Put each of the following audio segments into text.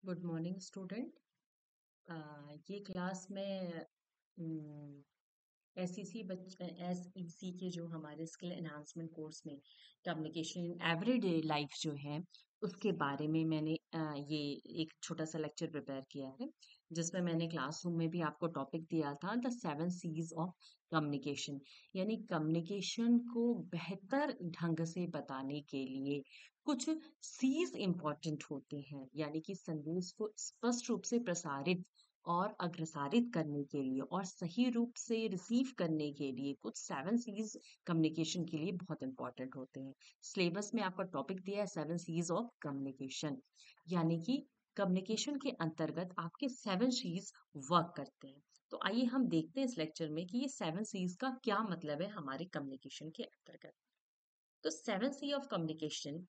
Good morning student. ये class में SEC के जो हमारे स्किल एनहांसमेंट कोर्स में कम्युनिकेशन एवरीडे लाइफ जो है उसके बारे में मैंने ये एक छोटा सा लेक्चर प्रिपेयर किया है, जिसमें मैंने क्लासरूम में भी आपको टॉपिक दिया था द 7 C's ऑफ कम्युनिकेशन। यानी कम्युनिकेशन को बेहतर ढंग से बताने के लिए कुछ सीज इम्पॉर्टेंट होते हैं, यानी कि संदेश को स्पष्ट रूप से प्रसारित और अग्रसारित करने के लिए और सही रूप से रिसीव करने के लिए कुछ 7 C's कम्युनिकेशन के लिए बहुत इंपॉर्टेंट होते हैं। सिलेबस में आपका टॉपिक दिया है 7 C's ऑफ कम्युनिकेशन, यानी कि कम्युनिकेशन के अंतर्गत आपके 7 C's वर्क करते हैं। तो आइए हम देखते हैं इस लेक्चर में कि ये 7 C's का क्या मतलब है हमारे कम्युनिकेशन के अंतर्गत। तो 7 C ऑफ कम्युनिकेशन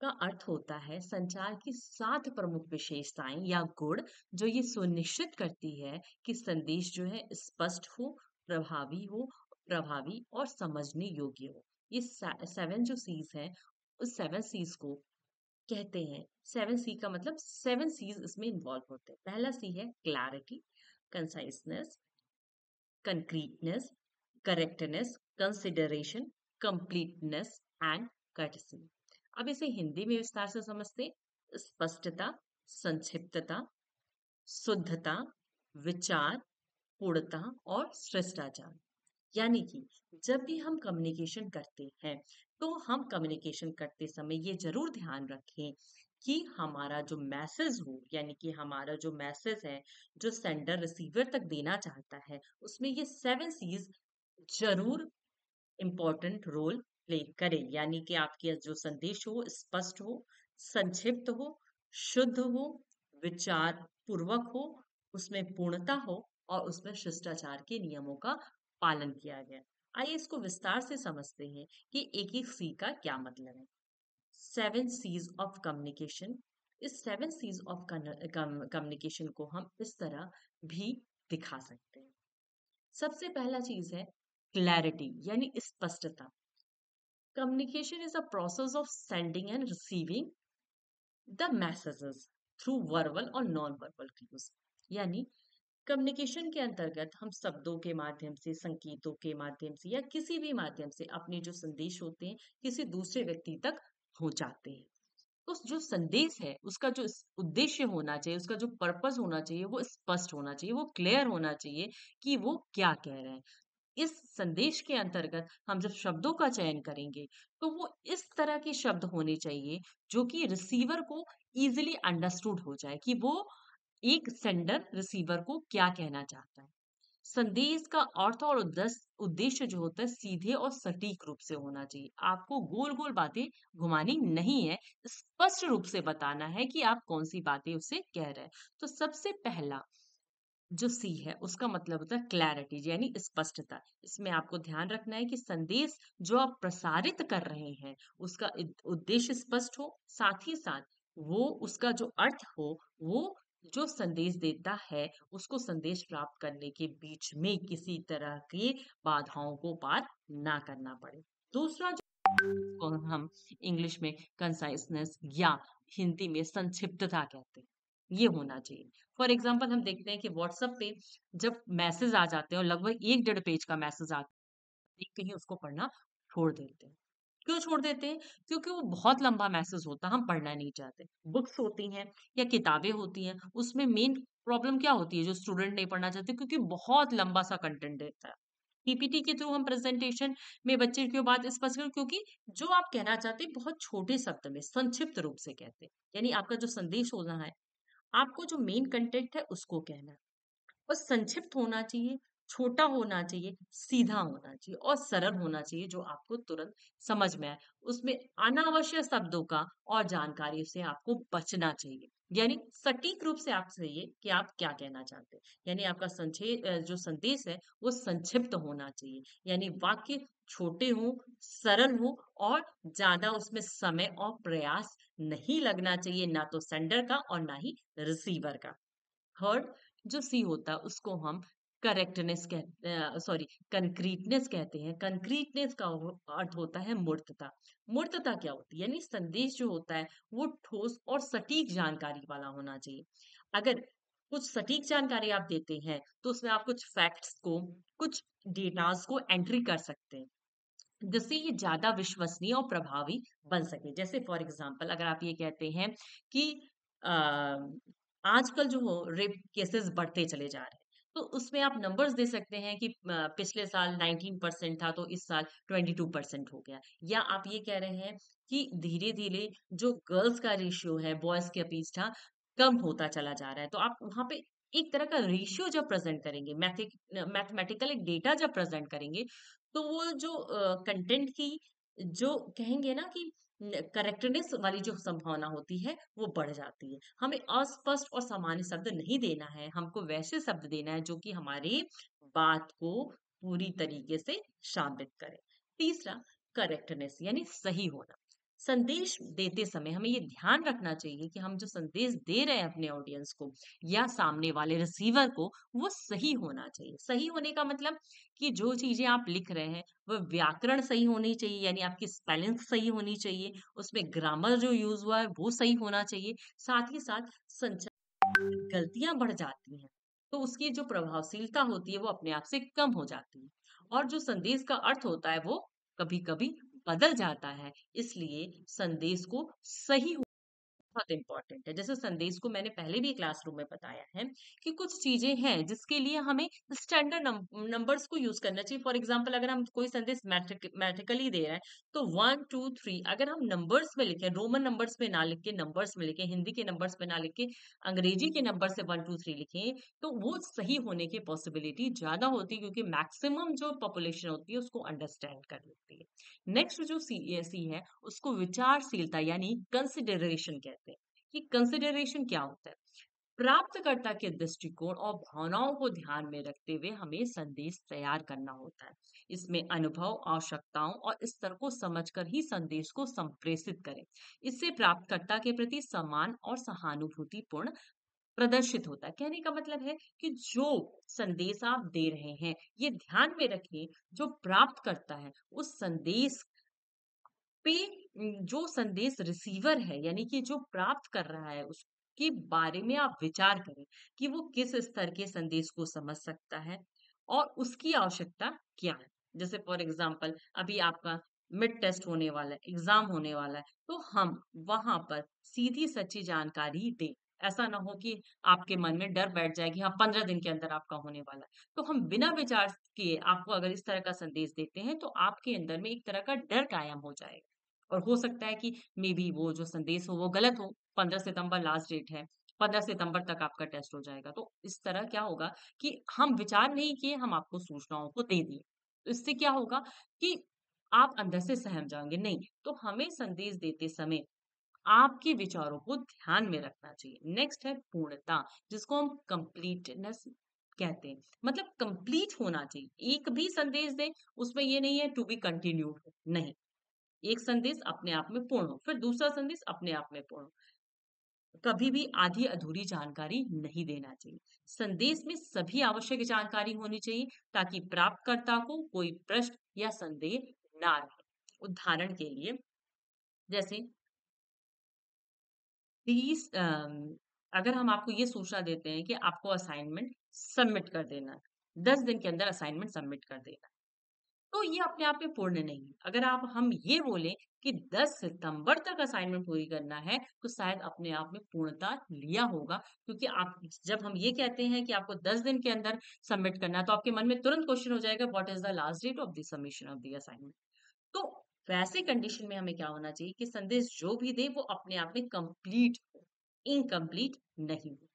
का अर्थ होता है संचार की 7 प्रमुख विशेषताएं या गुण जो ये सुनिश्चित करती है कि संदेश जो है स्पष्ट हो, प्रभावी और समझने योग्य हो। ये 7 जो C's हैं, उस 7 C's को कहते हैं। 7 C का मतलब 7 C's इसमें इन्वॉल्व होते हैं। पहला C है clarity, conciseness, concreteness, correctness, consideration, completeness and courtesy. अब इसे हिंदी में विस्तार से समझते हैं। स्पष्टता, संक्षिप्तता, शुद्धता, विचार, पूर्णता और शिष्टाचार। यानी कि जब भी हम कम्युनिकेशन करते हैं तो हम कम्युनिकेशन करते समय ये जरूर ध्यान रखें कि हमारा जो मैसेज हो, यानी कि हमारा जो मैसेज है जो सेंडर रिसीवर तक देना चाहता है, उसमें ये 7 C's जरूर इम्पोर्टेंट रोल प्ले करे। यानी कि आपके जो संदेश हो स्पष्ट हो, संक्षिप्त हो, शुद्ध हो, विचार पूर्वक हो, उसमें पूर्णता हो और उसमें शिष्टाचार के नियमों का पालन किया गया। आइए इसको विस्तार से समझते हैं कि एक एक सी का क्या मतलब है। 7 C's ऑफ कम्युनिकेशन। इस 7 C's ऑफ कम्युनिकेशन को हम इस तरह भी दिखा सकते हैं। सबसे पहला चीज है क्लैरिटी यानी स्पष्टता। Communication is a process of sending and receiving the messages through verbal और नॉन वर्बल cues। यानी कम्युनिकेशन के अंतर्गत हम शब्दों के माध्यम से, संकेतों के माध्यम से या किसी भी माध्यम से अपने जो संदेश होते हैं किसी दूसरे व्यक्ति तक पहुंचाते हैं। उस जो संदेश है उसका जो उद्देश्य होना चाहिए, उसका जो पर्पस होना चाहिए वो स्पष्ट होना चाहिए, वो क्लियर होना चाहिए कि वो क्या कह रहे हैं। इस संदेश के अंतर्गत हम जब शब्दों का चयन करेंगे तो वो इस तरह के शब्द होने चाहिए जो कि रिसीवर को इजीली अंडरस्टूड हो जाए कि वो एक सेंडर रिसीवर को क्या कहना चाहता है। संदेश का अर्थ और उद्देश्य जो होता है सीधे और सटीक रूप से होना चाहिए। आपको गोल गोल बातें घुमानी नहीं है, स्पष्ट रूप से बताना है कि आप कौन सी बातें उससे कह रहे हैं। तो सबसे पहला जो सी है उसका मतलब होता है क्लैरिटी यानी स्पष्टता। इसमें आपको ध्यान रखना है कि संदेश जो आप प्रसारित कर रहे हैं उसका उद्देश्य स्पष्ट हो, साथ ही साथ वो उसका जो अर्थ हो, वो जो संदेश देता है उसको संदेश प्राप्त करने के बीच में किसी तरह की बाधाओं को पार ना करना पड़े। दूसरा को हम इंग्लिश में कंसाइसनेस या हिंदी में संक्षिप्तता कहते हैं, ये होना चाहिए। फॉर एग्जाम्पल हम देखते हैं कि व्हाट्सएप पे जब मैसेज आ जाते हैं और लगभग 1 डेढ़ पेज का मैसेज आता है, कहीं उसको पढ़ना छोड़ देते हैं। क्यों छोड़ देते हैं? क्योंकि वो बहुत लंबा मैसेज होता है, हम पढ़ना नहीं चाहते। बुक्स होती हैं या किताबें होती हैं, उसमें मेन प्रॉब्लम क्या होती है जो स्टूडेंट नहीं पढ़ना चाहते, क्योंकि बहुत लंबा सा कंटेंट देता है। पीपीटी के थ्रू हम प्रेजेंटेशन में बच्चे की बात स्पष्ट करें, क्योंकि जो आप कहना चाहते हैं बहुत छोटे शब्द में संक्षिप्त रूप से कहते हैं। यानी आपका जो संदेश होना है, आपको जो मेन कंटेंट है उसको कहना है। और संक्षिप्त होना चाहिए, छोटा होना चाहिए, सीधा होना चाहिए और सरल होना चाहिए जो आपको तुरंत समझ में आए। उसमें अनावश्यक शब्दों का और जानकारी से आपको बचना चाहिए। यानी सटीक रूप से आप चाहिए कि आप क्या कहना चाहते हैं। यानी आपका जो संदेश है वो संक्षिप्त होना चाहिए। यानी वाक्य छोटे हो, सरल हो और ज्यादा उसमें समय और प्रयास नहीं लगना चाहिए, ना तो सेंडर का और ना ही रिसीवर का। थर्ड जो सी होता है उसको हम करेक्टनेस कहते सॉरी कंक्रीटनेस कहते हैं। कंक्रीटनेस का अर्थ होता है मूर्तता। मूर्तता क्या होती है? यानी संदेश जो होता है वो ठोस और सटीक जानकारी वाला होना चाहिए। अगर कुछ सटीक जानकारी आप देते हैं तो उसमें आप कुछ फैक्ट्स को, कुछ डेटास को एंट्री कर सकते हैं, जिससे ये ज्यादा विश्वसनीय और प्रभावी बन सके। जैसे फॉर एग्जांपल अगर आप ये कहते हैं कि आजकल जो हो रेप केसेस बढ़ते चले जा रहे हैं, तो उसमें आप नंबर्स दे सकते हैं कि पिछले साल 19% था तो इस साल 22% हो गया। या आप ये कह रहे हैं कि धीरे धीरे जो गर्ल्स का रेशियो है बॉयज के अपेक्षा कम होता चला जा रहा है, तो आप वहां पे एक तरह का रेशियो जब प्रेजेंट करेंगे, मैथमेटिकल एक डेटा जब प्रेजेंट करेंगे, तो वो जो कंटेंट की जो कहेंगे ना कि करेक्टनेस वाली जो संभावना होती है वो बढ़ जाती है। हमें अस्पष्ट और सामान्य शब्द नहीं देना है, हमको वैसे शब्द देना है जो कि हमारी बात को पूरी तरीके से शामिल करे। तीसरा, करेक्टनेस यानी सही होना। संदेश देते समय हमें ये ध्यान रखना चाहिए कि हम जो संदेश दे रहे हैं अपने ऑडियंस को या सामने वाले रिसीवर को, वो सही होना चाहिए। सही होने का मतलब कि जो चीजें आप लिख रहे हैं वो व्याकरण सही होनी चाहिए, यानी आपकी स्पेलिंग सही होनी चाहिए, उसमें ग्रामर जो यूज हुआ है वो सही होना चाहिए। साथ ही साथ संचार में गलतियां बढ़ जाती हैं तो उसकी जो प्रभावशीलता होती है वो अपने आप से कम हो जाती है, और जो संदेश का अर्थ होता है वो कभी कभी बदल जाता है। इसलिए संदेश को सही बहुत इंपॉर्टेंट है। जैसे संदेश को मैंने पहले भी क्लासरूम में बताया है कि कुछ चीजें हैं जिसके लिए हमें स्टैंडर्ड नंबर्स को यूज करना चाहिए। फॉर एग्जांपल अगर हम कोई संदेश मैट्रिकली दे रहे हैं तो 1 2 3 अगर हम नंबर्स में लिखें, रोमन नंबर्स में ना लिख के नंबर्स में लिखें, हिंदी के नंबर्स में ना लिख के अंग्रेजी के नंबर से 1 2 3 लिखें, तो वो सही होने की पॉसिबिलिटी ज्यादा होती है, क्योंकि मैक्सिमम जो पॉपुलेशन होती है उसको अंडरस्टैंड कर लेती है। नेक्स्ट जो सी है उसको विचारशीलता यानी कंसिडरेशन कहते हैं। कि कंसिडरेशन क्या होता है? प्राप्तकर्ता के दृष्टिकोण और भावनाओं को ध्यान में रखते हुए हमें संदेश तैयार करना होता है। इसमें अनुभव, आवश्यकताओं और स्तर को समझकर ही संदेश को संप्रेषित करें। इससे प्राप्तकर्ता के प्रति सम्मान और सहानुभूतिपूर्ण प्रदर्शित होता है। कहने का मतलब है कि जो संदेश आप दे रहे हैं, ये ध्यान में रखिए, जो प्राप्त करता है उस संदेश पे जो संदेश रिसीवर है यानी कि जो प्राप्त कर रहा है उसके बारे में आप विचार करें कि वो किस स्तर के संदेश को समझ सकता है और उसकी आवश्यकता क्या है। जैसे फॉर एग्जांपल अभी आपका मिड टेस्ट होने वाला है, एग्जाम होने वाला है, तो हम वहां पर सीधी सच्ची जानकारी दें। ऐसा ना हो कि आपके मन में डर बैठ जाए कि हाँ 15 दिन के अंदर आपका होने वाला है, तो हम बिना विचार किए आपको अगर इस तरह का संदेश देते हैं तो आपके अंदर में एक तरह का डर कायम हो जाएगा, और हो सकता है कि मे बी वो जो संदेश हो वो गलत हो। 15 सितंबर लास्ट डेट है, 15 सितंबर तक आपका टेस्ट हो जाएगा, तो इस तरह क्या होगा कि हम विचार नहीं किए, हम आपको सूचनाओं को दे दिए, तो इससे क्या होगा कि आप अंदर से सहम जाएंगे। नहीं, तो हमें संदेश देते समय आपके विचारों को ध्यान में रखना चाहिए। नेक्स्ट है पूर्णता, जिसको हम कंप्लीटनेस कहते हैं। मतलब कंप्लीट होना चाहिए। एक भी संदेश दें उसमें ये नहीं है टू बी कंटिन्यूड, नहीं, एक संदेश अपने आप में पूर्ण हो, फिर दूसरा संदेश अपने आप में पूर्ण हो। कभी भी आधी अधूरी जानकारी नहीं देना चाहिए। संदेश में सभी आवश्यक जानकारी होनी चाहिए ताकि प्राप्तकर्ता को कोई प्रश्न या संदेह ना रहे। उदाहरण के लिए, जैसे 30 अगर हम आपको ये सूचना देते हैं कि आपको असाइनमेंट सबमिट कर देना है, 10 दिन के अंदर असाइनमेंट सबमिट कर देना है, तो ये अपने आप में पूर्ण नहीं है। अगर आप हम ये बोलें कि 10 सितंबर तक असाइनमेंट पूरी करना है, तो शायद अपने आप में पूर्णता लिया होगा, क्योंकि आप जब हम ये कहते हैं कि आपको 10 दिन के अंदर सबमिट करना है, तो आपके मन में तुरंत क्वेश्चन हो जाएगा what is the last date of the submission of the assignment. तो वैसे कंडीशन में हमें क्या होना चाहिए कि संदेश जो भी दे वो अपने आप में कंप्लीट हो, इनकम्प्लीट नहीं हो।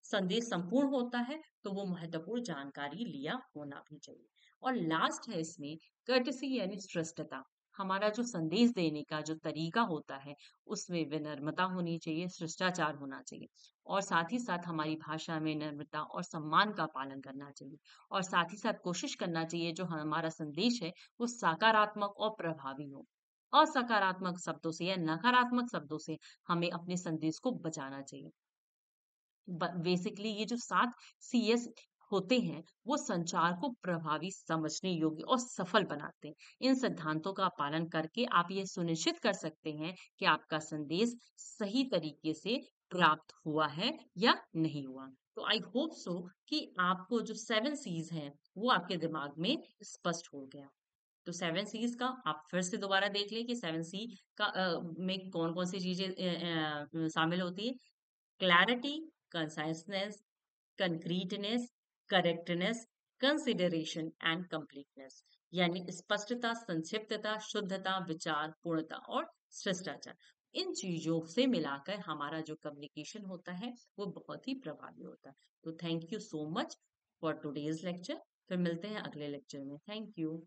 संदेश संपूर्ण होता है तो वो महत्वपूर्ण जानकारी लिया होना भी चाहिए। और लास्ट है इसमें कर्टसी यानी श्रेष्ठता। हमारा जो संदेश देने का जो तरीका होता है उसमें विनम्रता होनी चाहिए, शिष्टाचार होना चाहिए, और साथ ही साथ हमारी भाषा में नम्रता और सम्मान का पालन करना चाहिए। और साथ ही साथ कोशिश करना चाहिए जो हमारा संदेश है वो सकारात्मक और प्रभावी हो। असकारात्मक शब्दों से या नकारात्मक शब्दों से हमें अपने संदेश को बचाना चाहिए। बेसिकली ये जो 7 CS होते हैं वो संचार को प्रभावी, समझने योग्य और सफल बनाते हैं। इन सिद्धांतों का पालन करके आप ये सुनिश्चित कर सकते हैं कि आपका संदेश सही तरीके से प्राप्त हुआ है या नहीं हुआ। तो आई होप सो कि आपको जो 7 सीज हैं वो आपके दिमाग में स्पष्ट हो गया। तो 7 सीज का आप फिर से दोबारा देख लें कि 7 सी का में कौन-कौन सी चीजें शामिल होती है। Clarity, conciseness, concreteness, correctness, consideration and completeness. यानी स्पष्टता, संक्षिप्तता, शुद्धता, विचार, पूर्णता और शिष्टाचार। इन चीजों से मिलाकर हमारा जो कम्युनिकेशन होता है वो बहुत ही प्रभावी होता है। तो thank you so much for today's lecture. फिर मिलते हैं अगले लेक्चर में। Thank you.